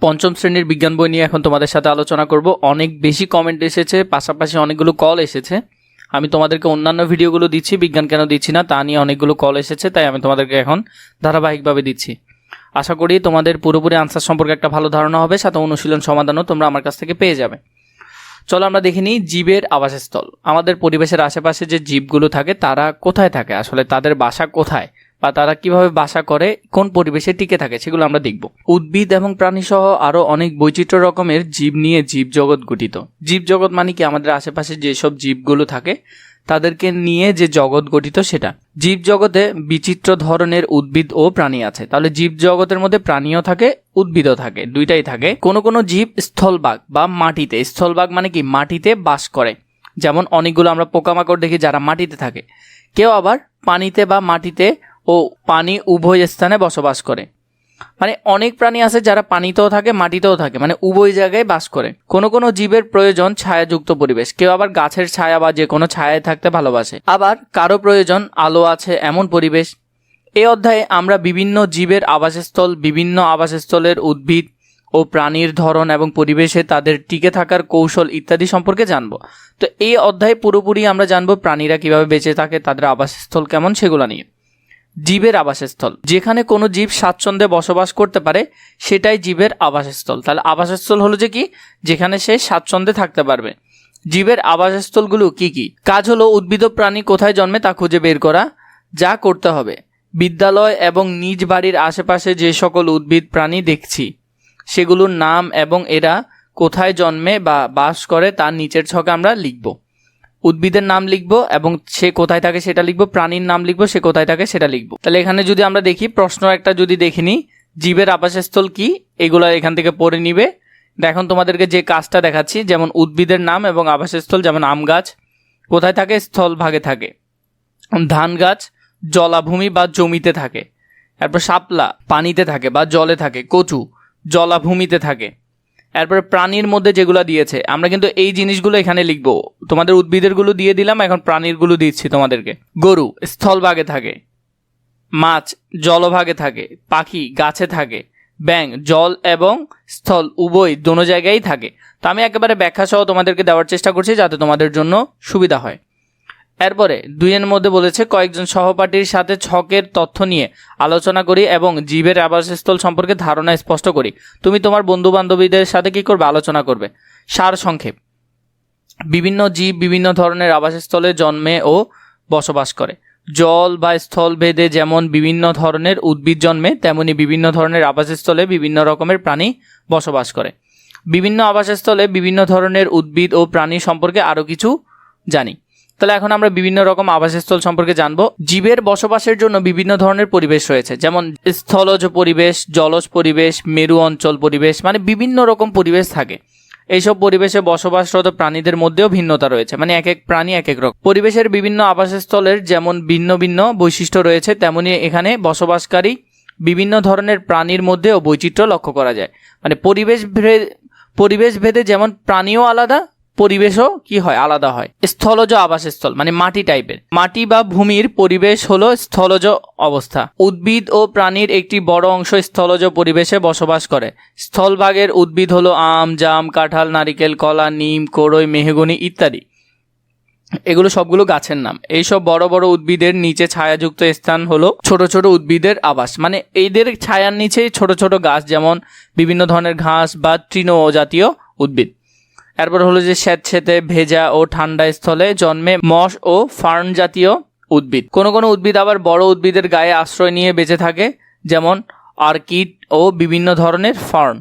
পঞ্চম শ্রেণীর বিজ্ঞান বই নিয়ে এখন তোমাদের সাথে আলোচনা করব। অনেক বেশি কমেন্ট এসেছে, পাশাপাশি অনেকগুলো কল এসেছে। আমি তোমাদেরকে অন্যান্য ভিডিওগুলো দিচ্ছি, বিজ্ঞান কেন দিচ্ছি না তা নিয়ে অনেকগুলো কল এসেছে, তাই আমি তোমাদেরকে এখন ধারাবাহিকভাবে দিচ্ছি। আশা করি তোমাদের পুরোপুরি আনসার সম্পর্কে একটা ভালো ধারণা হবে, সাথে অনুশীলন সমাধানও তোমরা আমার কাছ থেকে পেয়ে যাবে। চলো আমরা দেখে নিই জীবের আবাসস্থল। আমাদের পরিবেশের আশেপাশে যে জীবগুলো থাকে তারা কোথায় থাকে, আসলে তাদের বাসা কোথায় বা তারা কিভাবে বাসা করে, কোন পরিবেশে টিকে থাকে, সেগুলো আমরা দেখব। উদ্ভিদ এবং প্রাণী সহ আরো অনেক বৈচিত্র্য রকমের জীব নিয়ে জীবজগৎ গঠিত। জীবজগৎ মানে কি, আমাদের আশেপাশে যেসব জীবগুলো থাকে তাদেরকে নিয়ে যে জগৎ গঠিত সেটা। জীবজগতে বিচিত্র ধরনের উদ্ভিদ ও প্রাণী আছে। তাহলে জীবজগতের মধ্যে প্রাণীও থাকে, উদ্ভিদও থাকে, দুইটাই থাকে। কোনো কোনো জীব স্থলভাগ বা মাটিতে, স্থলভাগ মানে কি মাটিতে বাস করে। যেমন অনেকগুলো আমরা পোকামাকড় দেখি যারা মাটিতে থাকে। কেউ আবার পানিতে বা মাটিতে ও পানি উভয় স্থানে বসবাস করে। মানে অনেক প্রাণী আছে যারা পানিতেও থাকে মাটিতেও থাকে, মানে উভয় জায়গায় বাস করে। কোনো কোনো জীবের প্রয়োজন ছায়াযুক্ত পরিবেশ, কেউ আবার গাছের ছায়া বা যে কোনো ছায়ায় থাকতে ভালোবাসে। আবার কারো প্রয়োজন আলো আছে এমন পরিবেশ। এই অধ্যায়ে আমরা বিভিন্ন জীবের আবাসস্থল, বিভিন্ন আবাসস্থলের উদ্ভিদ ও প্রাণীর ধরন এবং পরিবেশে তাদের টিকে থাকার কৌশল ইত্যাদি সম্পর্কে জানব। তো এই অধ্যায়ে পুরোপুরি আমরা জানব প্রাণীরা কিভাবে বেঁচে থাকে, তাদের আবাসস্থল কেমন, সেগুলো নিয়ে। জীবের আবাসস্থল, যেখানে কোনো জীব স্বাচ্ছন্দ্যে বসবাস করতে পারে সেটাই জীবের আবাসস্থল। তাহলে আবাসস্থল হলো যে কি, যেখানে সে স্বাচ্ছন্দ্যে থাকতে পারবে। জীবের আবাসস্থলগুলো কি কি? কাজ হলো উদ্ভিদ ও প্রাণী কোথায় জন্মে তা খুঁজে বের করা। যা করতে হবে, বিদ্যালয় এবং নিজ বাড়ির আশেপাশে যে সকল উদ্ভিদ প্রাণী দেখছি সেগুলোর নাম এবং এরা কোথায় জন্মে বা বাস করে তার নিচের ছকে আমরা লিখব। উদ্ভিদের নাম লিখব এবং সে কোথায় থাকে সেটা লিখব, প্রাণীর নাম লিখব, সে কোথায় থাকে সেটা লিখব। তাহলে এখানে যদি আমরা দেখি, প্রশ্ন একটা যদি দেখে নিই, জীবের আবাসস্থল কি, এগুলো এখান থেকে পড়ে নিবে। এখন তোমাদেরকে যে কাজটা দেখাচ্ছি, যেমন উদ্ভিদের নাম এবং আবাসস্থল, যেমন আম গাছ কোথায় থাকে, স্থলভাগে থাকে। ধান গাছ জলাভূমি বা জমিতে থাকে। তারপর শাপলা পানিতে থাকে বা জলে থাকে। কচু জলাভূমিতে থাকে। এরপরে প্রাণীর মধ্যে যেগুলো দিয়েছে, আমরা কিন্তু এই জিনিসগুলো এখানে লিখবো। তোমাদের উদ্ভিদেরগুলো দিয়ে দিলাম, এখন প্রাণীরগুলো দিচ্ছি তোমাদেরকে। গরু স্থলভাগে থাকে, মাছ জলভাগে থাকে, পাখি গাছে থাকে, ব্যাঙ জল এবং স্থল উভয় দোনো জায়গায় থাকে। তো আমি একেবারে ব্যাখ্যা সহ তোমাদেরকে দেওয়ার চেষ্টা করছি যাতে তোমাদের জন্য সুবিধা হয়। এরপরে 2 এর মধ্যে বলেছে কয়েকজন সহপাঠীর সাথে ছকের তথ্য নিয়ে আলোচনা করি এবং জীবের আবাসস্থল সম্পর্কে ধারণা স্পষ্ট করি। তুমি তোমার বন্ধু বান্ধবীদের সাথে কি করবে, আলোচনা করবে। সার সংক্ষেপ, বিভিন্ন জীব বিভিন্ন ধরনের আবাসস্থলে জন্মে ও বসবাস করে। জল বা স্থল ভেদে যেমন বিভিন্ন ধরনের উদ্ভিদ জন্মে, তেমনি বিভিন্ন ধরনের আবাসস্থলে বিভিন্ন রকমের প্রাণী বসবাস করে। বিভিন্ন আবাসস্থলে বিভিন্ন ধরনের উদ্ভিদ ও প্রাণী সম্পর্কে আরও কিছু জানি। তাহলে এখন আমরা বিভিন্ন রকম আবাসস্থল সম্পর্কে জানবো। জীবের বসবাসের জন্য বিভিন্ন ধরনের পরিবেশ রয়েছে, যেমন স্থলজ পরিবেশ, জলজ পরিবেশ, মেরু অঞ্চল পরিবেশ, মানে বিভিন্ন রকম পরিবেশ থাকে। এইসব পরিবেশে বসবাসরত প্রাণীদের মধ্যেও ভিন্নতা রয়েছে, মানে এক এক প্রাণী এক এক রকম। পরিবেশের বিভিন্ন আবাসস্থলের যেমন ভিন্ন ভিন্ন বৈশিষ্ট্য রয়েছে, তেমনি এখানে বসবাসকারী বিভিন্ন ধরনের প্রাণীর মধ্যেও বৈচিত্র্য লক্ষ্য করা যায়। মানে পরিবেশ ভেদে যেমন প্রাণীও আলাদা, পরিবেশও কি হয়, আলাদা হয়। স্থলজ আবাসস্থল মানে মাটি টাইপের, মাটি বা ভূমির পরিবেশ হলো স্থলজ অবস্থা। উদ্ভিদ ও প্রাণীর একটি বড় অংশ স্থলজ পরিবেশে বসবাস করে। স্থলভাগের উদ্ভিদ হলো আম, জাম, কাঁঠাল, নারিকেল, কলা, নিম, কড়ই, মেহগনি ইত্যাদি। এগুলো সবগুলো গাছের নাম। এইসব বড় বড় উদ্ভিদের নিচে ছায়াযুক্ত স্থান হলো ছোট ছোট উদ্ভিদের আবাস, মানে এইদের ছায়ার নিচে ছোট ছোট গাছ, যেমন বিভিন্ন ধরনের ঘাস বা তৃণ জাতীয় উদ্ভিদ। এরপর হলো যে স্যাঁতসেঁতে ভেজা ও ঠান্ডা স্থলে জন্মে মস ও ফার্ন জাতীয় উদ্ভিদ। কোনো কোনো উদ্ভিদ আবার বড় উদ্ভিদের গায়ে আশ্রয় নিয়ে বেঁচে থাকে, যেমন অর্কিড ও বিভিন্ন ধরনের ফার্ন।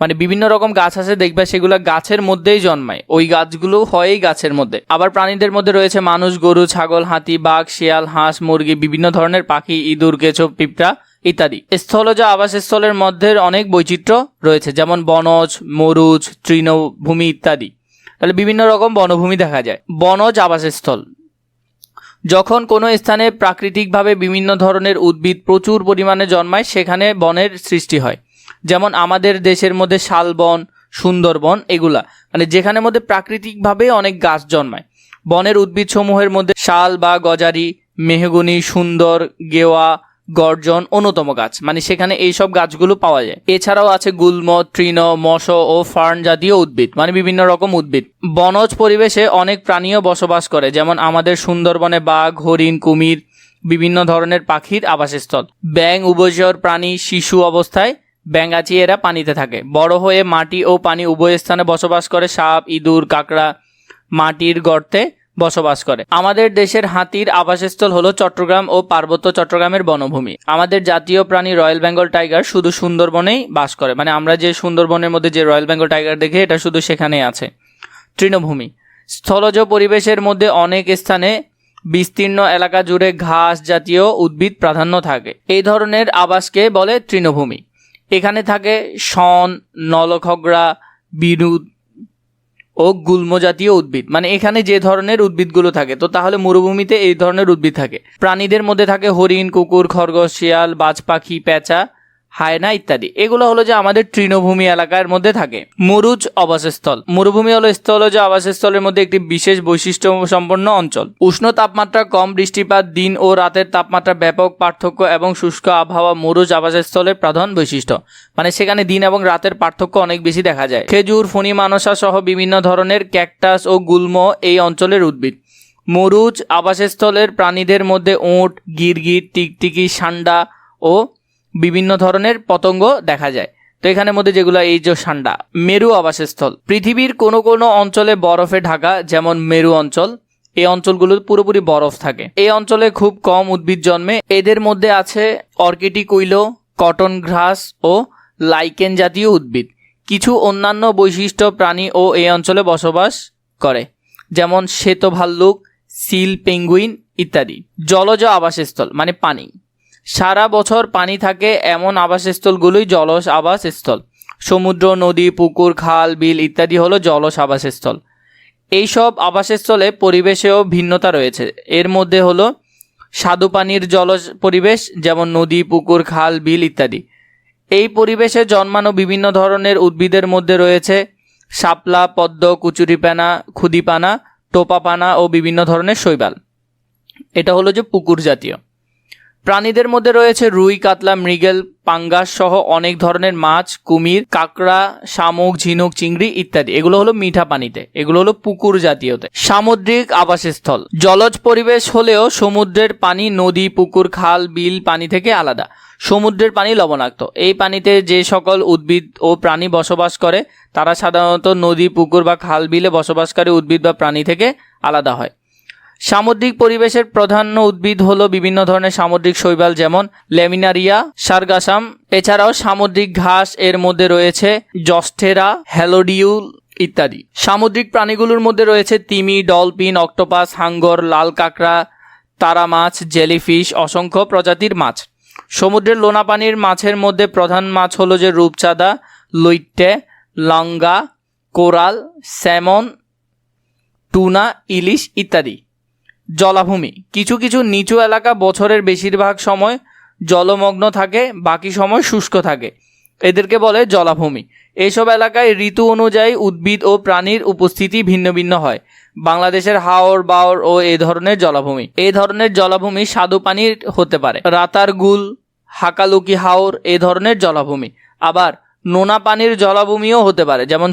মানে বিভিন্ন রকম গাছ আছে দেখবে, সেগুলো গাছের মধ্যেই জন্মায়, ওই গাছগুলো হয়ই গাছের মধ্যে। আবার প্রাণীদের মধ্যে রয়েছে মানুষ, গরু, ছাগল, হাতি, বাঘ, শিয়াল, হাঁস, মুরগি, বিভিন্ন ধরনের পাখি, ইঁদুর, কেঁচো, পিঁপড়া ইত্যাদি। স্থলজ আবাসস্থলের মধ্যে অনেক বৈচিত্র্য রয়েছে, যেমন বনজ, মরুজ, তৃণভূমি ইত্যাদি। তাহলে বিভিন্ন রকম বনভূমি দেখা যায়। বনজ আবাসস্থল, যখন কোনো স্থানে প্রাকৃতিকভাবে বিভিন্ন ধরনের উদ্ভিদ প্রচুর পরিমাণে জন্মায় সেখানে বনের সৃষ্টি হয়। যেমন আমাদের দেশের মধ্যে শালবন, সুন্দরবন, এগুলা মানে যেখানের মধ্যে প্রাকৃতিকভাবে অনেক গাছ জন্মায়। বনের উদ্ভিদ সমূহের মধ্যে শাল বা গজারি, মেহগনি, সুন্দর, গেওয়া, গর্জন অন্যতম গাছ, মানে সেখানে এইসব গাছগুলো পাওয়া যায়। এছাড়াও আছে গুল্ম, তৃণ, মশ ও ফার্ন জাতীয় উদ্ভিদ, মানে বিভিন্ন রকম উদ্ভিদ। বনজ পরিবেশে অনেক প্রাণীও বসবাস করে, যেমন আমাদের সুন্দরবনে বাঘ, হরিণ, কুমির, বিভিন্ন ধরনের পাখির আবাসস্থল। ব্যাঙ উভচর প্রাণী, শিশু অবস্থায় ব্যাঙাচি এরা পানিতে থাকে। বড় হয়ে মাটি ও পানি উভয় স্থানে বসবাস করে। সাপ, ইঁদুর, কাঁকড়া মাটির গর্তে বসবাস করে। আমাদের দেশের হাতির আবাসস্থল হলো চট্টগ্রাম ও পার্বত্য চট্টগ্রামের বনভূমি। আমাদের জাতীয় প্রাণী রয়্যাল বেঙ্গল টাইগার শুধু সুন্দরবনেই বাস করে, মানে আমরা যে সুন্দরবনের মধ্যে যে রয়্যাল বেঙ্গল টাইগার দেখি এটা শুধু সেখানেই আছে। তৃণভূমি স্থলজ পরিবেশের মধ্যে অনেক স্থানে বিস্তীর্ণ এলাকা জুড়ে ঘাস জাতীয় উদ্ভিদ প্রাধান্য থাকে। এই ধরনের আবাসকে বলে তৃণভূমি। এখানে থাকে শন, নলখগড়া, বিরুদ ও গুল্ম জাতীয় উদ্ভিদ, মানে এখানে যে ধরনের উদ্ভিদগুলো থাকে। তো তাহলে মরুভূমিতে এই ধরনের উদ্ভিদ থাকে। প্রাণীদের মধ্যে থাকে হরিণ, কুকুর, খরগোশ, শিয়াল, বাজ পাখি, পেঁচা, হায়না ইত্যাদি। এগুলো হলো যে আমাদের তৃণভূমি এলাকার মধ্যে থাকে। মরুজ আবাসস্থল মরুভূমি হলো স্থলজ আবাসস্থলের মধ্যে একটি বিশেষ বৈশিষ্ট্য সম্পন্ন অঞ্চল। উষ্ণ তাপমাত্রা কম, বৃষ্টিপাত, দিন ও রাতের তাপমাত্রা ব্যাপক পার্থক্য এবং শুষ্ক আবহাওয়া মরুজ আবাসস্থলের প্রধান বৈশিষ্ট্য, মানে সেখানে দিন এবং রাতের পার্থক্য অনেক বেশি দেখা যায়। খেজুর, ফণি, মানসা সহ বিভিন্ন ধরনের ক্যাকটাস ও গুল্ম এই অঞ্চলের উদ্ভিদ। মরুজ আবাসস্থলের প্রাণীদের মধ্যে ওঁট, গিরগিট, টিকটিকি, সান্ডা ও বিভিন্ন ধরনের পতঙ্গ দেখা যায়। তো এখানের মধ্যে যেগুলো এই যে সান্ডা। মেরু আবাসস্থল পৃথিবীর কোনো কোনো অঞ্চলে বরফে ঢাকা, যেমন মেরু অঞ্চল। এই অঞ্চলগুলো পুরোপুরি বরফ থাকে। এই অঞ্চলে খুব কম উদ্ভিদ জন্মে। এদের মধ্যে আছে অর্কিটিকুইলো, কটন ঘাস ও লাইকেন জাতীয় উদ্ভিদ। কিছু অন্যান্য বৈশিষ্ট্য প্রাণী ও এই অঞ্চলে বসবাস করে, যেমন শ্বেত ভাল্লুক, সিল, পেঙ্গুইন ইত্যাদি। জলজ আবাসস্থল মানে পানি। সারা বছর পানি থাকে এমন আবাসস্থলগুলোই জলজ আবাসস্থল। সমুদ্র, নদী, পুকুর, খাল, বিল ইত্যাদি হলো জলজ আবাসস্থল। এইসব আবাসস্থলে পরিবেশেও ভিন্নতা রয়েছে। এর মধ্যে হলো স্বাদু পানির জলজ পরিবেশ, যেমন নদী, পুকুর, খাল, বিল ইত্যাদি। এই পরিবেশে জন্মানো বিভিন্ন ধরনের উদ্ভিদের মধ্যে রয়েছে শাপলা, পদ্ম, কুচুরিপানা, খুদিপানা, টোপাপানা ও বিভিন্ন ধরনের শৈবাল। এটা হলো যে পুকুর জাতীয়। প্রাণীদের মধ্যে রয়েছে রুই, কাতলা, মৃগেল, পাঙ্গাস সহ অনেক ধরনের মাছ, কুমির, কাঁকড়া, শামুক, ঝিনুক, চিংড়ি ইত্যাদি। এগুলো হলো মিঠা পানিতে, এগুলো হলো পুকুর জাতীয়তে। সামুদ্রিক আবাসস্থল জলজ পরিবেশ হলেও সমুদ্রের পানি নদী, পুকুর, খাল, বিল পানি থেকে আলাদা। সমুদ্রের পানি লবণাক্ত। এই পানিতে যে সকল উদ্ভিদ ও প্রাণী বসবাস করে তারা সাধারণত নদী, পুকুর বা খাল, বিলে বসবাসকারী উদ্ভিদ বা প্রাণী থেকে আলাদা হয়। সামুদ্রিক পরিবেশের প্রধান উদ্ভিদ হলো বিভিন্ন ধরনের সামুদ্রিক শৈবাল, যেমন ল্যামিনারিয়া, সারগাসাম। এছাড়াও সামুদ্রিক ঘাস এর মধ্যে রয়েছে জস্টেরা, হ্যালোডিউল ইত্যাদি। সামুদ্রিক প্রাণীগুলোর মধ্যে রয়েছে তিমি, ডলফিন, অক্টোপাস, হাঙ্গর, লাল কাঁকড়া, তারা মাছ, জেলিফিশ, অসংখ্য প্রজাতির মাছ। সমুদ্রের লোনা পানির মাছের মধ্যে প্রধান মাছ হলো যে রূপচাঁদা, লইট্টে, লাঙ্গা, কোরাল, স্যামন, টুনা, ইলিশ ইত্যাদি। জলাভূমি কিছু কিছু নিচু এলাকা বছরের বেশিরভাগ সময় জলমগ্ন থাকে, বাকি সময় শুষ্ক থাকে। এদেরকে বলে জলাভূমি। এইসব এলাকায় ঋতু অনুযায়ী উদ্ভিদ ও প্রাণীর উপস্থিতি ভিন্ন ভিন্ন হয়। বাংলাদেশের হাওর, বাওর ও এই ধরনের জলাভূমি। এই ধরনের জলাভূমি স্বাদু পানির হতে পারে। রাতারগুল, হাকালুকি হাওর এই ধরনের জলাভূমি। আবার নোনা পানির জলাভূমিও হতে পারে, যেমন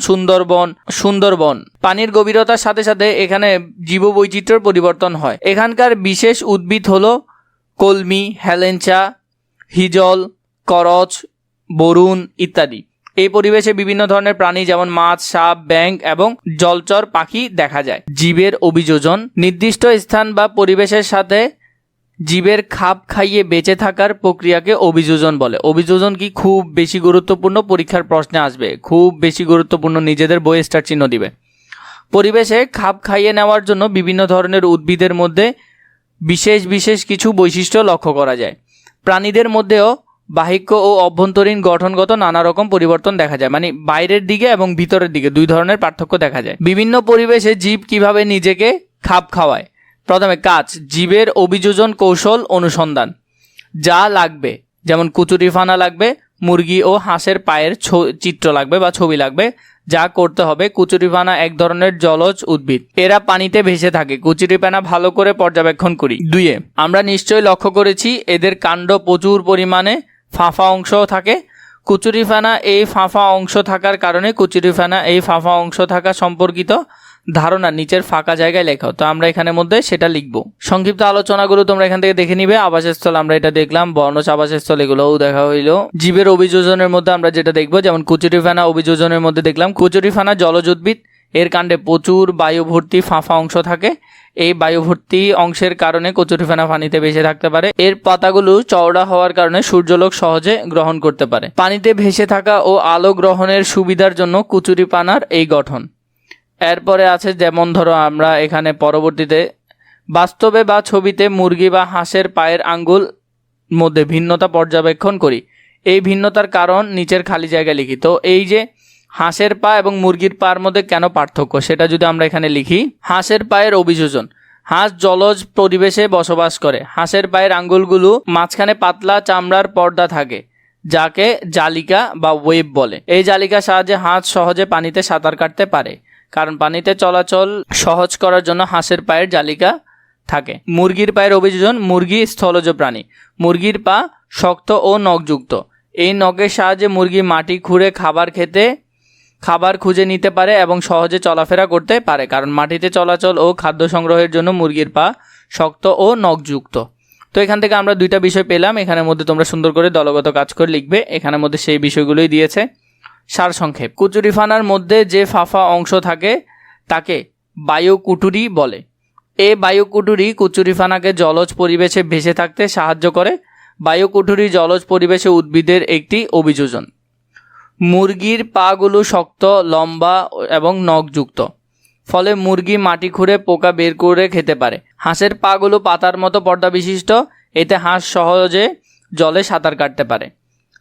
সুন্দরবন। পানির গভীরতার সাথে সাথে এখানে জীববৈচিত্র্যের পরিবর্তন হয়। এখানকার বিশেষ উদ্ভিদ হলো কলমি, হেলেঞ্চা, হিজল, করচ, বরুণ ইত্যাদি। এই পরিবেশে বিভিন্ন ধরনের প্রাণী যেমন মাছ, সাপ, ব্যাঙ এবং জলচর পাখি দেখা যায়। জীবের অভিযোজন নির্দিষ্ট স্থান বা পরিবেশের সাথে জীবের খাপ খাইয়ে বেঁচে থাকার প্রক্রিয়াকে অভিযোজন বলে। অভিযোজন কি খুব বেশি গুরুত্বপূর্ণ, পরীক্ষার প্রশ্নে আসবে, খুব বেশি গুরুত্বপূর্ণ, নিজেদের বই স্টার চিহ্ন দিবে। পরিবেশে খাপ খাইয়ে নেওয়ার জন্য বিভিন্ন ধরনের উদ্ভিদের মধ্যে বিশেষ বিশেষ কিছু বৈশিষ্ট্য লক্ষ্য করা যায়। প্রাণীদের মধ্যেও বাহ্যিক ও অভ্যন্তরীণ গঠনগত নানা রকম পরিবর্তন দেখা যায়, মানে বাইরের দিকে এবং ভিতরের দিকে দুই ধরনের পার্থক্য দেখা যায়। বিভিন্ন পরিবেশে জীব কিভাবে নিজেকে খাপ খাওয়ায়। প্রথমে কাজ, জীবের অভিযোজন কৌশল অনুসন্ধান। যা লাগবে, যেমন কুচুরিফানা লাগবে, মুরগি ও হাঁসের পায়ের চিত্র লাগবে বা ছবি লাগবে। যা করতে হবে, কুচুরিপানা এক ধরনের জলজ উদ্ভিদ, এরা পানিতে ভেসে থাকে। কুচুরিপানা ভালো করে পর্যবেক্ষণ করি। 2 আমরা নিশ্চয়ই লক্ষ্য করেছি এদের কাণ্ড প্রচুর পরিমাণে ফাঁপা অংশ থাকে। কুচুরিপানা এই ফাঁপা অংশ থাকার কারণে কুচুরিপানা এই ফাঁপা অংশ থাকা সম্পর্কিত ধারণা নিচের ফাঁকা জায়গায় লেখো। তো আমরা এখানের মধ্যে সেটা লিখব। সংক্ষিপ্ত আলোচনাগুলো তোমরা এখান থেকে দেখে নিবে। আবাসস্থল আমরা এটা দেখলাম, বর্ণজ আবাসস্থল এগুলোও দেখা হইলো। জীবের অভিযোজনের মধ্যে আমরা যেটা দেখবো, যেমন কুচুরিপানা অভিযোজনের মধ্যে দেখলাম কুচুরিপানা জলজ উদ্ভিদ, এর কাণ্ডে প্রচুর বায়ু ভর্তি ফাঁপা অংশ থাকে। এই বায়ু ভর্তি অংশের কারণে কুচুরিপানা পানিতে ভেসে থাকতে পারে। এর পাতাগুলো চওড়া হওয়ার কারণে সূর্যালোক সহজে গ্রহণ করতে পারে। পানিতে ভেসে থাকা ও আলো গ্রহণের সুবিধার জন্য কুচুরিপানার এই গঠন। এরপরে আছে যেমন ধরো আমরা এখানে পরবর্তীতে বাস্তবে বা ছবিতে মুরগি বা হাঁসের পায়ের আঙ্গুল মধ্যে ভিন্নতা পর্যবেক্ষণ করি। এই ভিন্নতার কারণ নিচের খালি জায়গায় লিখি। তো এই যে হাঁসের পা এবং মুরগির পার মধ্যে কেন পার্থক্য, সেটা যদি আমরা এখানে লিখি। হাঁসের পায়ের অভিযোজন, হাঁস জলজ পরিবেশে বসবাস করে। হাঁসের পায়ের আঙ্গুলগুলো মাঝখানে পাতলা চামড়ার পর্দা থাকে, যাকে জালিকা বা ওয়েব বলে। এই জালিকার সাহায্যে হাঁস সহজে পানিতে সাঁতার কাটতে পারে, কারণ পানিতে চলাচল সহজ করার জন্য হাঁসের পায়ের জালিকা থাকে। মুরগির পায়ের অভিযোজন, মুরগি স্থলজ প্রাণী। মুরগির পা শক্ত ও নখযুক্ত। এই নখের সাহায্যে মুরগি মাটি খুঁড়ে খাবার খুঁজে নিতে পারে এবং সহজে চলাফেরা করতে পারে, কারণ মাটিতে চলাচল ও খাদ্য সংগ্রহের জন্য মুরগির পা শক্ত ও নখযুক্ত। তো এখান থেকে আমরা 2টা বিষয় পেলাম। এখানের মধ্যে তোমরা সুন্দর করে দলগত কাজ করে লিখবে। এখানের মধ্যে সেই বিষয়গুলোই দিয়েছে। সারসংক্ষেপ, কুচুরিপানার মধ্যে যে ফাঁপা অংশ থাকে তাকে বায়ুকুটুরি বলে। এই বায়ুকুটুরি কুচুরিপানাকে জলজ পরিবেশে ভেসে থাকতে সাহায্য করে। বায়ুকুটুরি জলজ পরিবেশে উদ্ভিদের একটি অভিযোজন। মুরগির পাগুলো শক্ত, লম্বা এবং নখযুক্ত, ফলে মুরগি মাটি খুঁড়ে পোকা বের করে খেতে পারে। হাঁসের পাগুলো পাতার মতো পর্দা বিশিষ্ট, এতে হাঁস সহজে জলে সাঁতার কাটতে পারে।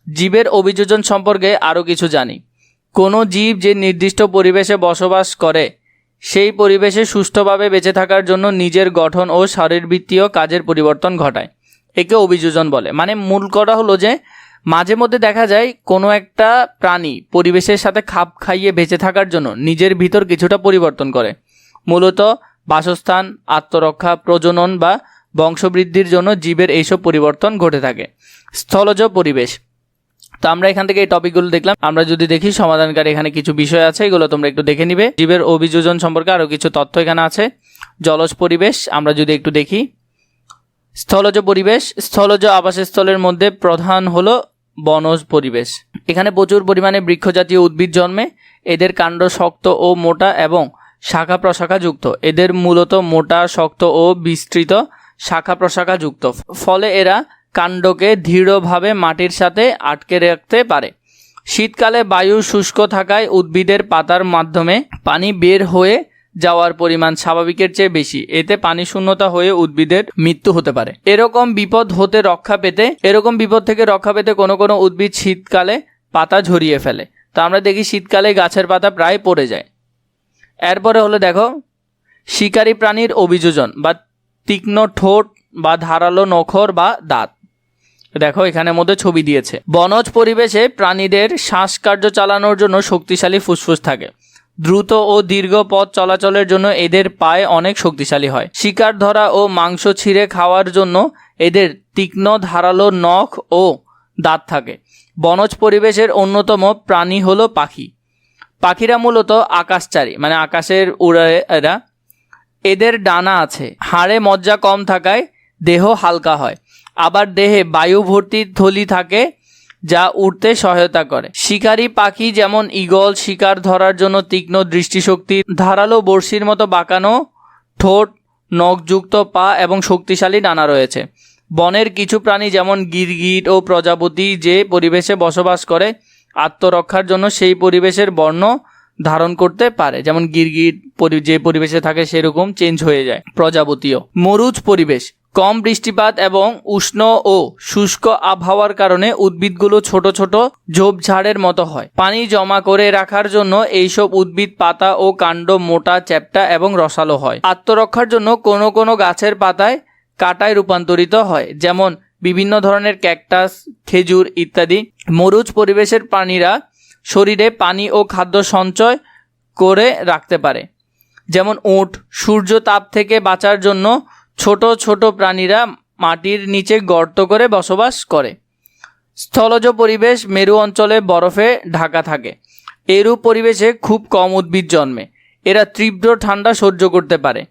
জীবের অভিযোজন সম্পর্কে আরও কিছু জানি। কোনো জীব যে নির্দিষ্ট পরিবেশে বসবাস করে সেই পরিবেশে সুষ্ঠুভাবে বেঁচে থাকার জন্য নিজের গঠন ও শারীরবৃত্তীয় কাজের পরিবর্তন ঘটায়, একে অভিযোজন বলে। মানে মূল কথা হলো যে মাঝে মধ্যে দেখা যায় কোনো একটা প্রাণী পরিবেশের সাথে খাপ খাইয়ে বেঁচে থাকার জন্য নিজের ভিতর কিছুটা পরিবর্তন করে। মূলত বাসস্থান, আত্মরক্ষা, প্রজনন বা বংশবৃদ্ধির জন্য জীবের এইসব পরিবর্তন ঘটে থাকে। স্থলজ পরিবেশ, তো আমরা এখান থেকে এই টপিকগুলো দেখলাম। আমরা যদি দেখি সমাধানকারী এখানে কিছু বিষয় আছে, এগুলো তোমরা একটু দেখে নিবে। জীবের অভিযোজন সম্পর্কে আরও কিছু তথ্য এখানে আছে। জলজ পরিবেশ আমরা যদি একটু দেখি। স্থলজ পরিবেশ, স্থলজ আবাসস্থলের মধ্যে প্রধান হলো বনজ পরিবেশ। এখানে প্রচুর পরিমাণে বৃক্ষজাতীয় উদ্ভিদ জন্মে। এদের কাণ্ড শক্ত ও মোটা এবং শাখা প্রশাখা যুক্ত। এদের মূলত মোটা, শক্ত ও বিস্তৃত শাখা প্রশাখা যুক্ত, ফলে এরা কাণ্ডকে দৃঢ়ভাবে মাটির সাথে আটকে রাখতে পারে। শীতকালে বায়ু শুষ্ক থাকায় উদ্ভিদের পাতার মাধ্যমে পানি বের হয়ে যাওয়ার পরিমাণ স্বাভাবিকের চেয়ে বেশি। এতে পানি শূন্যতা হয়ে উদ্ভিদের মৃত্যু হতে পারে। এরকম বিপদ থেকে রক্ষা পেতে কোনো কোনো উদ্ভিদ শীতকালে পাতা ঝরিয়ে ফেলে। তো আমরা দেখি শীতকালে গাছের পাতা প্রায় পড়ে যায়। এরপরে হলো দেখো শিকারী প্রাণীর অভিযোজন বা তীক্ষ্ণ ঠোঁট বা ধারালো নখর বা দাঁত। দেখো এখানের মধ্যে ছবি দিয়েছে। বনজ পরিবেশে প্রাণীদের শ্বাসকার্য চালানোর জন্য শক্তিশালী ফুসফুস থাকে। দ্রুত ও দীর্ঘ পথ চলাচলের জন্য এদের পায়ে অনেক শক্তিশালী হয়। শিকার ধরা ও মাংস ছিঁড়ে খাওয়ার জন্য এদের তীক্ষ্ণ ধারালো নখ ও দাঁত থাকে। বনজ পরিবেশের অন্যতম প্রাণী হলো পাখি। পাখিরা মূলত আকাশচারী, মানে আকাশের উড়ে এরা। এদের ডানা আছে। হাড়ে মজ্জা কম থাকায় দেহ হালকা হয়। আবার দেহে বায়ু ভর্তি থলি থাকে, যা উড়তে সহায়তা করে। শিকারী পাখি যেমন ঈগল শিকার ধরার জন্য তীক্ষ্ণ দৃষ্টিশক্তি, ধারালো বড়শির মতো বাঁকানো ঠোঁট, নখযুক্ত পা এবং শক্তিশালী ডানা রয়েছে। বনের কিছু প্রাণী যেমন গিরগিট ও প্রজাপতি যে পরিবেশে বসবাস করে আত্মরক্ষার জন্য সেই পরিবেশের বর্ণ ধারণ করতে পারে। যেমন গিরগিট যে পরিবেশে থাকে সেরকম চেঞ্জ হয়ে যায়। প্রজাপতিও। মরুজ পরিবেশ, কম বৃষ্টিপাত এবং উষ্ণ ও শুষ্ক আবহাওয়ার কারণে উদ্ভিদগুলো ছোট ছোট ঝোপঝাড়ের মতো হয়। পানি জমা করে রাখার জন্য এইসব উদ্ভিদ পাতা ও কাণ্ড মোটা, চ্যাপ্টা এবং রসালো হয়। আত্মরক্ষার জন্য কোনো কোনো গাছের পাতায় কাঁটায় রূপান্তরিত হয়, যেমন বিভিন্ন ধরনের ক্যাকটাস, খেজুর ইত্যাদি। মরুজ পরিবেশের প্রাণীরা শরীরে পানি ও খাদ্য সঞ্চয় করে রাখতে পারে, যেমন উট। সূর্য তাপ থেকে বাঁচার জন্য ছোট ছোট প্রাণীরা মাটির নিচে গর্ত করে বসবাস করে। স্থলজ পরিবেশ মেরু অঞ্চলে বরফে ঢাকা থাকে। এরূপ পরিবেশে খুব কম উদ্ভিদ জন্মে। এরা তীব্র ঠান্ডা সহ্য করতে পারে।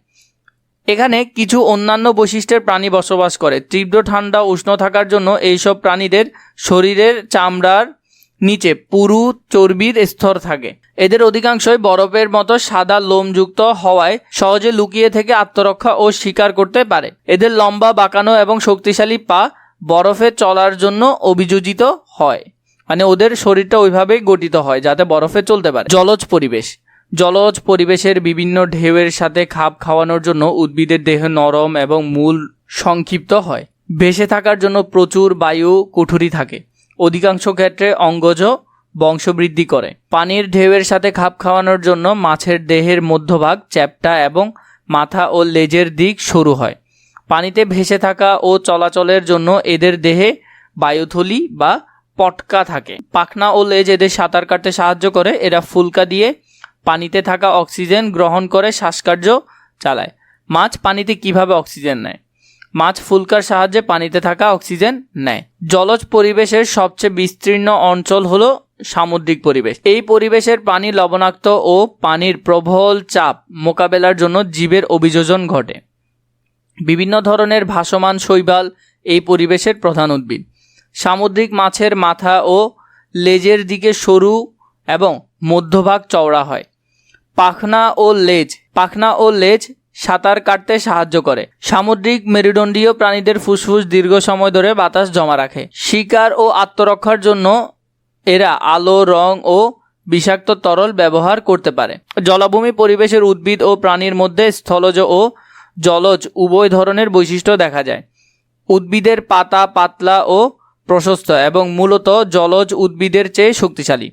এখানে কিছু অন্যান্য বৈশিষ্ট্যের প্রাণী বসবাস করে। তীব্র ঠান্ডা উষ্ণ থাকার জন্য এইসব প্রাণীদের শরীরের চামড়ার নিচে পুরু চর্বির স্তর থাকে। এদের অধিকাংশই বরফের মতো সাদা লোমযুক্ত হওয়ায় সহজে লুকিয়ে থেকে আত্মরক্ষা ও শিকার করতে পারে। এদের লম্বা, বাঁকানো এবং শক্তিশালী পা বরফে চলার জন্য অভিযোজিত হয়, মানে ওদের শরীরটা ওইভাবেই গঠিত হয় যাতে বরফে চলতে পারে। জলজ পরিবেশ। জলজ পরিবেশের বিভিন্ন ঢেউয়ের সাথে খাপ খাওয়ানোর জন্য উদ্ভিদের দেহ নরম এবং মূল সংক্ষিপ্ত হয়। ভেসে থাকার জন্য প্রচুর বায়ু কুঠুরি থাকে। অধিকাংশ ক্ষেত্রে অঙ্গজ বংশবৃদ্ধি করে। পানির ঢেউয়ের সাথে খাপ খাওয়ানোর জন্য মাছের দেহের মধ্যভাগ চ্যাপ্টা এবং মাথা ও লেজের দিক সরু হয়। পানিতে ভেসে থাকা ও চলাচলের জন্য এদের দেহে বায়ুথলি বা পটকা থাকে। পাখনা ও লেজ এদের সাঁতার কাটতে সাহায্য করে। এরা ফুলকা দিয়ে পানিতে থাকা অক্সিজেন গ্রহণ করে শ্বাসকার্য চালায়। মাছ পানিতে কিভাবে অক্সিজেন নেয়? মাছ ফুলকার সাহায্যে পানিতে থাকা অক্সিজেন নেয়। জলজ পরিবেশের সবচেয়ে বিস্তীর্ণ অঞ্চল হলো সামুদ্রিক পরিবেশ। এই পরিবেশের পানি লবণাক্ত ও পানির প্রবল চাপ মোকাবেলার জন্য জীবের অভিযোজন ঘটে। বিভিন্ন ধরনের ভাসমান শৈবাল এই পরিবেশের প্রধান উদ্ভিদ। সামুদ্রিক মাছের মাথা ও লেজের দিকে সরু এবং মধ্যভাগ চওড়া হয়। পাখনা ও লেজ সাঁতার কাটতে সাহায্য করে। সামুদ্রিক মেরুদণ্ডীয় প্রাণীদের ফুসফুস দীর্ঘ সময় ধরে বাতাস জমা রাখে। শিকার ও আত্মরক্ষার জন্য এরা আলো, রং ও বিষাক্ত তরল ব্যবহার করতে পারে। জলাভূমি পরিবেশের উদ্ভিদ ও প্রাণীর মধ্যে স্থলজ ও জলজ উভয় ধরনের বৈশিষ্ট্য দেখা যায়। উদ্ভিদের পাতা পাতলা ও প্রশস্ত এবং মূলত জলজ উদ্ভিদের চেয়ে শক্তিশালী।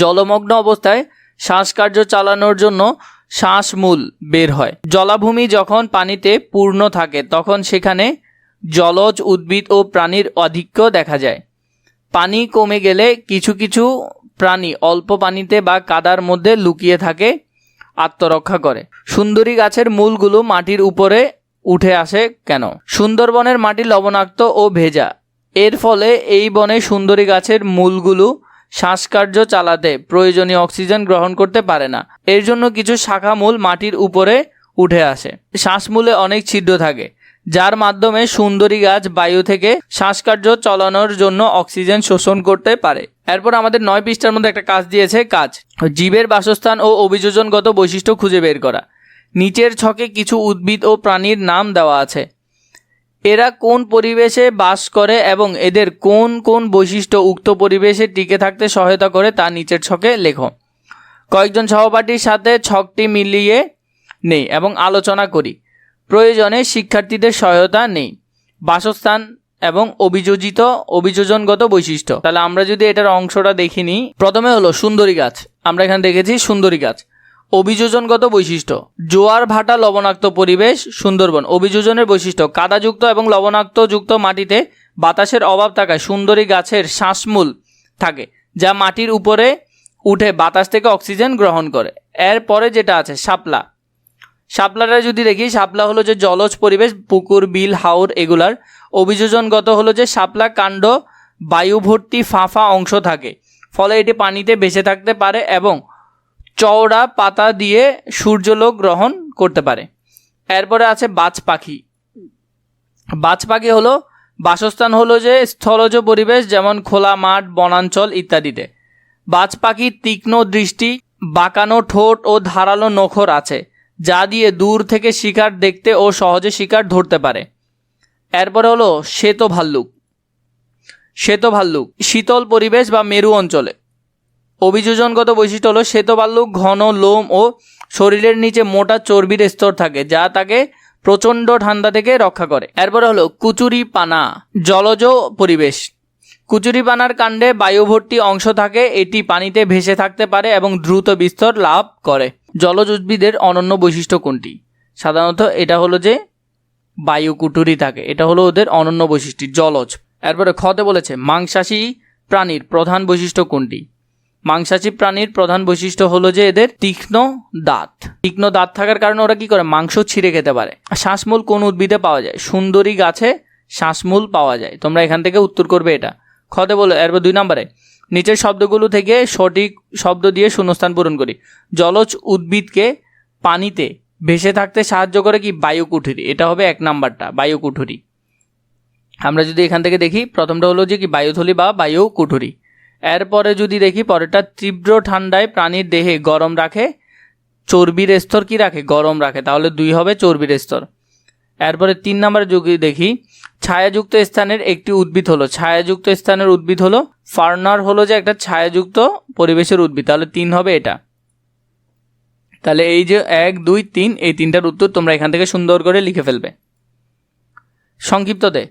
জলমগ্ন অবস্থায় শ্বাসকার্য চালানোর জন্য শ্বাসমূল বের হয়। জলাভূমি যখন পানিতে পূর্ণ থাকে তখন সেখানে জলজ উদ্ভিদ ও প্রাণীর আধিক্য দেখা যায়। পানি কমে গেলে কিছু কিছু প্রাণী অল্প পানিতে বা কাদার মধ্যে লুকিয়ে থাকে, আত্মরক্ষা করে। সুন্দরী গাছের মূলগুলো মাটির উপরে উঠে আসে কেন? সুন্দরবনের মাটি লবণাক্ত ও ভেজা। এর ফলে এই বনে সুন্দরী গাছের মূলগুলো শ্বাসকার্য চালাতে প্রয়োজনীয় অক্সিজেন গ্রহণ করতে পারে না। এর জন্য কিছু শাখা মূল মাটির উপরে উঠে আসে। শ্বাসমূলে অনেক ছিদ্র থাকে, যার মাধ্যমে সুন্দরী গাছ বায়ু থেকে শ্বাসকার্য চালানোর জন্য অক্সিজেন শোষণ করতে পারে। এরপর আমাদের 9 পৃষ্ঠার মধ্যে একটা কাজ দিয়েছে। কাজ: জীবের বাসস্থান ও অভিযোজনগত বৈশিষ্ট্য খুঁজে বের করা। নিচের ছকে কিছু উদ্ভিদ ও প্রাণীর নাম দেওয়া আছে। এরা কোন পরিবেশে বাস করে এবং এদের কোন কোন বৈশিষ্ট্য উক্ত পরিবেশে টিকে থাকতে সহায়তা করে তা নিচের ছকে লেখো। কয়েকজন সহপাঠীর সাথে ছকটি মিলিয়ে নেই এবং আলোচনা করি। প্রয়োজনে শিক্ষার্থীদের সহায়তা নেই। বাসস্থান এবং অভিযোজনগত বৈশিষ্ট্য। তাহলে আমরা যদি এটার অংশটা দেখিনি, প্রথমে হলো সুন্দরী গাছ। আমরা এখানে দেখেছি সুন্দরী গাছ। অভিযোজনগত বৈশিষ্ট্য: জোয়ার ভাটা লবণাক্ত পরিবেশ সুন্দরবন। অভিযোজনের বৈশিষ্ট্য: কাদাযুক্ত এবং লবণাক্তযুক্ত মাটিতে বাতাসের অভাব থাকায় সুন্দরী গাছের শ্বাসমূল থাকে, যা মাটির উপরে উঠে বাতাস থেকে অক্সিজেন গ্রহণ করে। এরপরে যেটা আছে শাপলা। শাপলাটা যদি দেখি, শাপলা হলো যে জলজ পরিবেশ, পুকুর, বিল, হাওর এগুলার। অভিযোজনগত হলো যে শাপলা কাণ্ড বায়ু ভর্তি ফাঁপা অংশ থাকে, ফলে এটি পানিতে ভেসে থাকতে পারে এবং চওড়া পাতা দিয়ে সূর্যালোক গ্রহণ করতে পারে। এরপরে আছে বাজ পাখি। বাজ পাখি হলো বাসস্থান হলো যে স্থলজ পরিবেশ, যেমন খোলা মাঠ, বনাঞ্চল ইত্যাদিতে। বাজ পাখির তীক্ষ্ণ দৃষ্টি, বাঁকানো ঠোঁট ও ধারালো নখর আছে, যা দিয়ে দূর থেকে শিকার দেখতে ও সহজে শিকার ধরতে পারে। এরপরে হলো শ্বেত ভাল্লুক। শ্বেত ভাল্লুক শীতল পরিবেশ বা মেরু অঞ্চলে। অভিযোজনগত বৈশিষ্ট্য হলো শ্বেত ভাল্লুক ঘন লোম ও শরীরের নিচে মোটা চর্বির স্তর থাকে, যা তাকে প্রচণ্ড ঠান্ডা থেকে রক্ষা করে। এরপরে হলো কুচুরি পানা। জলজ পরিবেশ। কুচুরি পানার কাণ্ডে বায়ুভর্তি অংশ থাকে, এটি পানিতে ভেসে থাকতে পারে এবং দ্রুত বিস্তার লাভ করে। জলজ উদ্ভিদের অনন্য বৈশিষ্ট্য কোনটি? সাধারণত এটা হলো যে বায়ুকুঠুরি থাকে। এটা হলো ওদের অনন্য বৈশিষ্ট্য, জলজ। এরপরে খতে বলেছে মাংসাশী প্রাণীর প্রধান বৈশিষ্ট্য কোনটি? মাংসাশী প্রাণীর প্রধান বৈশিষ্ট্য হলো যে এদের তীক্ষ্ণ দাঁত। তীক্ষ্ণ দাঁত থাকার কারণে ওরা কি করে? মাংস ছিঁড়ে খেতে পারে। শ্বাসমূল কোন উদ্ভিদে পাওয়া যায়? সুন্দরী গাছে শ্বাসমূল পাওয়া যায়। তোমরা এখান থেকে উত্তর করবে এটা। খতে বলে এরপর 2 নম্বরে নিচের শব্দগুলো থেকে সঠিক শব্দ দিয়ে শূন্যস্থান পূরণ করি। জলজ উদ্ভিদকে পানিতে ভেসে থাকতে সাহায্য করে কি? বায়ুকুঠুরি। এটা হবে 1 নাম্বারটা, বায়ুকুঠুরি। আমরা যদি এখান থেকে দেখি, প্রথমটা হলো যে কি? বায়ুথলি বা বায়ুকুঠুরি। এরপরে যদি দেখি পরেরটা, তীব্র ঠান্ডায় প্রাণীর দেহে গরম রাখে, চর্বির স্তর কি রাখে? গরম রাখে। তাহলে 2 হবে চর্বির স্তর। এরপরে 3 নম্বরে যদি দেখি, ছায়াযুক্ত স্থানের একটি উদ্ভিদ হলো, ছায়াযুক্ত স্থানের উদ্ভিদ হলো ফার্নার, হলো যে একটা ছায়াযুক্ত পরিবেশের উদ্ভিদ। তাহলে 3 হবে এটা। তাহলে এই যে 1 2 3, এই 3টার উত্তর তোমরা এখান থেকে সুন্দর করে লিখে ফেলবে। সংক্ষিপ্ততে,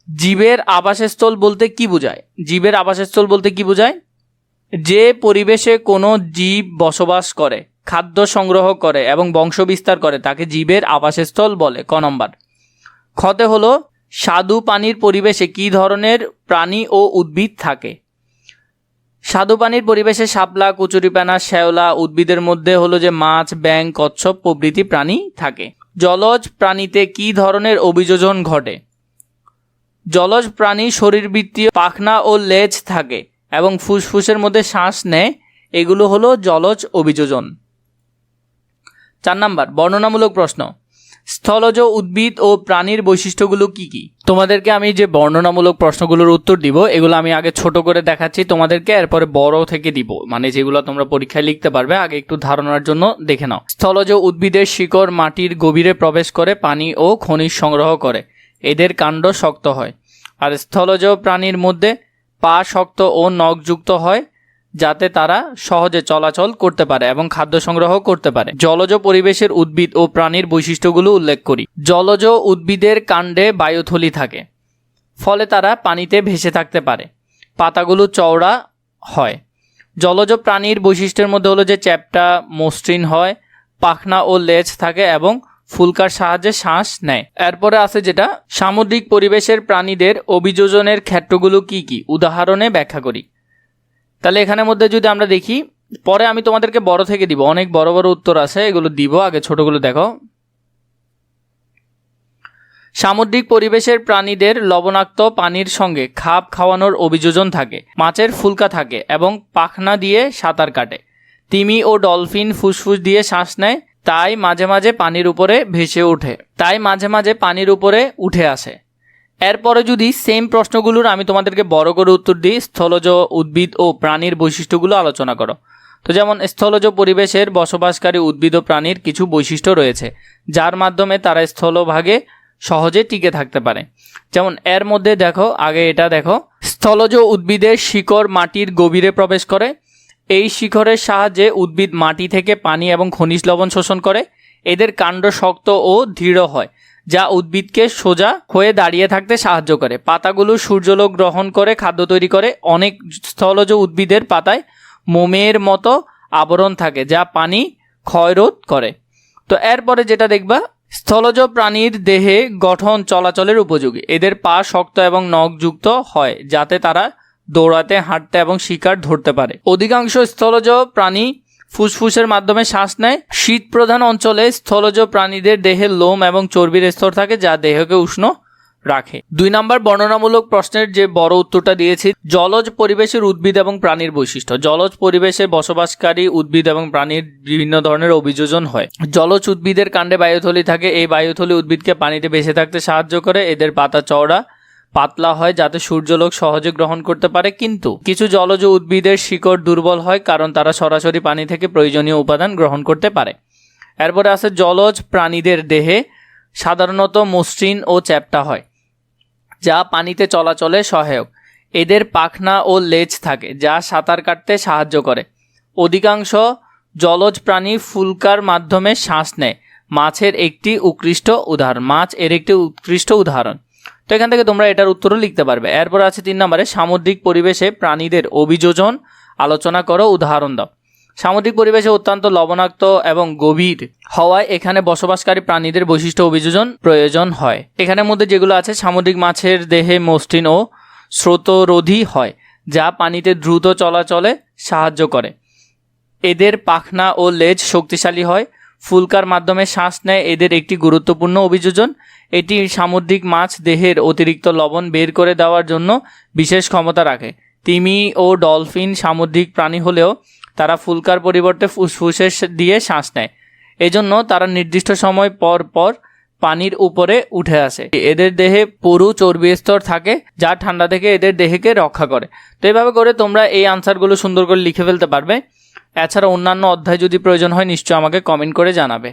জীবের আবাসস্থল বলতে কি বোঝায়? জীবের আবাসস্থল বলতে কি বোঝায়? যে পরিবেশে কোনো জীব বসবাস করে, খাদ্য সংগ্রহ করে এবং বংশ বিস্তার করে তাকে জীবের আবাসস্থল বলে। ক নম্বর। খতে হলো স্বাদু পানির পরিবেশে কি ধরনের প্রাণী ও উদ্ভিদ থাকে? স্বাদু পানির পরিবেশে শাপলা, কচুরিপানা, শ্যাওলা, উদ্ভিদের মধ্যে হলো যে মাছ, ব্যাঙ, কচ্ছপ প্রভৃতি প্রাণী থাকে। জলজ প্রাণীতে কি ধরনের অভিযোজন ঘটে? জলজ প্রাণী শরীরবৃত্তীয় পাখনা ও লেজ থাকে এবং ফুসফুসের মধ্যে শ্বাস নেয়। এগুলো হলো জলজ অভিযোজন। 4 নাম্বার বর্ণনামূলক প্রশ্ন। স্থলজ উদ্ভিদ ও প্রাণীর বৈশিষ্ট্যগুলো কি কি? তোমাদেরকে আমি যে বর্ণনামূলক প্রশ্নগুলোর উত্তর দিব, এগুলো আমি আগে ছোট করে দেখাচ্ছি তোমাদেরকে, এরপরে বড় থেকে দিব, মানে যেগুলো তোমরা পরীক্ষায় লিখতে পারবে। আগে একটু ধারণার জন্য দেখে নাও। স্থলজ উদ্ভিদের শিকড় মাটির গভীরে প্রবেশ করে পানি ও খনিজ সংগ্রহ করে। এদের কাণ্ড শক্ত হয়। আর স্থলজ প্রাণীর মধ্যে পা শক্ত ও নখযুক্ত হয়, যাতে তারা সহজে চলাচল করতে পারে এবং খাদ্য সংগ্রহ করতে পারে। জলজ পরিবেশের উদ্ভিদ ও প্রাণীর বৈশিষ্ট্যগুলো উল্লেখ করি। জলজ উদ্ভিদের কাণ্ডে বায়ুথলি থাকে, ফলে তারা পানিতে ভেসে থাকতে পারে। পাতাগুলো চওড়া হয়। জলজ প্রাণীর বৈশিষ্ট্যের মধ্যে হলো যে চ্যাপ্টা, মসৃণ হয়, পাখনা ও লেজ থাকে এবং ফুলকার সাহায্যে শ্বাস নেয়। এরপরে আছে যেটা সামুদ্রিক পরিবেশের প্রাণীদের অভিযোজনের ক্ষেত্রগুলো কি কি? উদাহরণে ব্যাখ্যা করি। তাহলে এখানের মধ্যে যদি আমরা দেখি, পরে আমি তোমাদেরকে বড় থেকে দিব, অনেক বড় বড় উত্তর আছে, এগুলো দিব, আগে ছোটগুলো দেখো। সামুদ্রিক পরিবেশের প্রাণীদের লবণাক্ত পানির সঙ্গে খাপ খাওয়ানোর অভিযোজন থাকে। মাছের ফুলকা থাকে এবং পাখনা দিয়ে সাঁতার কাটে। তিমি ও ডলফিন ফুসফুস দিয়ে শ্বাস নেয়, তাই মাঝে মাঝে পানির উপরে উঠে আসে। এরপরে যদি সেম প্রশ্নগুলোর আমি তোমাদেরকে বড় করে উত্তর দিই, স্থলজ উদ্ভিদ ও প্রাণীর বৈশিষ্ট্যগুলো আলোচনা করো। তো যেমন স্থলজ পরিবেশের বসবাসকারী উদ্ভিদ ও প্রাণীর কিছু বৈশিষ্ট্য রয়েছে, যার মাধ্যমে তারা স্থলভাগে সহজে টিকে থাকতে পারে। যেমন এর মধ্যে দেখো, আগে এটা দেখো, স্থলজ উদ্ভিদের শিকড় মাটির গভীরে প্রবেশ করে। এই শিকড়ের সাহায্যে উদ্ভিদ মাটি থেকে পানি এবং খনিজ লবণ শোষণ করে। এদের কাণ্ড শক্ত ও দৃঢ় হয়, যা উদ্ভিদকে সোজা হয়ে দাঁড়িয়ে থাকতে সাহায্য করে। পাতাগুলো সূর্যালোক গ্রহণ করে খাদ্য তৈরি করে। অনেক স্থলজ উদ্ভিদের পাতায় মোমের মতো আবরণ থাকে, যা পানি ক্ষয়রোধ করে। তো এরপরে যেটা দেখবা, স্থলজ প্রাণীর দেহে গঠন চলাচলের উপযোগী। এদের পা শক্ত এবং নখযুক্ত হয়, যাতে তারা দৌড়াতে, হাঁটতে এবং শিকার ধরতে পারে। অধিকাংশ স্থলজ প্রাণী ফুসফুসের মাধ্যমে শ্বাস নেয়। শীত প্রধান অঞ্চলে স্থলজ প্রাণীদের দেহে লোম এবং চর্বির স্তর থাকে, যা দেহকে উষ্ণ রাখে। 2 নম্বর বর্ণনামূলক প্রশ্নের যে বড় উত্তরটা দিয়েছি, জলজ পরিবেশের উদ্ভিদ এবং প্রাণীর বৈশিষ্ট্য। জলজ পরিবেশে বসবাসকারী উদ্ভিদ এবং প্রাণীর বিভিন্ন ধরনের অভিযোজন হয়। জলজ উদ্ভিদের কাণ্ডে বায়ুথলি থাকে। এই বায়ুথলি উদ্ভিদকে পানিতে ভেসে থাকতে সাহায্য করে। এদের পাতা চওড়া পাতলা হয়, যাতে সূর্যালোক সহজে গ্রহণ করতে পারে। কিন্তু কিছু জলজ উদ্ভিদের শিকড় দুর্বল হয়, কারণ তারা সরাসরি পানি থেকে প্রয়োজনীয় উপাদান গ্রহণ করতে পারে। এরপরে আছে জলজ প্রাণীদের দেহে সাধারণত মসৃণ ও চ্যাপ্টা হয়, যা পানিতে চলাচলে সহায়ক। এদের পাখনা ও লেজ থাকে, যা সাঁতার কাটতে সাহায্য করে। অধিকাংশ জলজ প্রাণী ফুলকার মাধ্যমে শ্বাস নেয়। মাছ এর একটি উৎকৃষ্ট উদাহরণ। তো এখান থেকে তোমরা এটার উত্তরও লিখতে পারবে। এরপর আছে 3 নম্বরে সামুদ্রিক পরিবেশে প্রাণীদের অভিযোজন আলোচনা করো, উদাহরণ দাও। সামুদ্রিক পরিবেশে অত্যন্ত লবণাক্ত এবং গভীর হওয়ায় এখানে বসবাসকারী প্রাণীদের বৈশিষ্ট্য অভিযোজন প্রয়োজন হয়। এখানের মধ্যে যেগুলো আছে, সামুদ্রিক মাছের দেহে মসৃণ ও স্রোতরোধী হয়, যা পানিতে দ্রুত চলাচলে সাহায্য করে। এদের পাখনা ও লেজ শক্তিশালী হয়। ফুলকার মাধ্যমে শ্বাস নেয় এদের একটি গুরুত্বপূর্ণ অভিযোজন। এটি সামুদ্রিক মাছ দেহের অতিরিক্ত লবণ বের করে দেওয়ার জন্য বিশেষ ক্ষমতা রাখে। তিমি ও ডলফিন সামুদ্রিক প্রাণী হলেও তারা ফুলকার পরিবর্তে ফুসফুসে দিয়ে শ্বাস নেয়। এজন্য তারা নির্দিষ্ট সময় পর পর পানির উপরে উঠে আসে। এদের দেহে পুরু চর্বি স্তর থাকে, যা ঠান্ডা থেকে এদের দেহকে রক্ষা করে। তো এইভাবে করে তোমরা এই আনসারগুলো সুন্দর করে লিখে ফেলতে পারবে। এছাড়া অন্যান্য অধ্যায় যদি প্রয়োজন হয় নিশ্চয়ই আমাকে কমেন্ট করে জানাবে।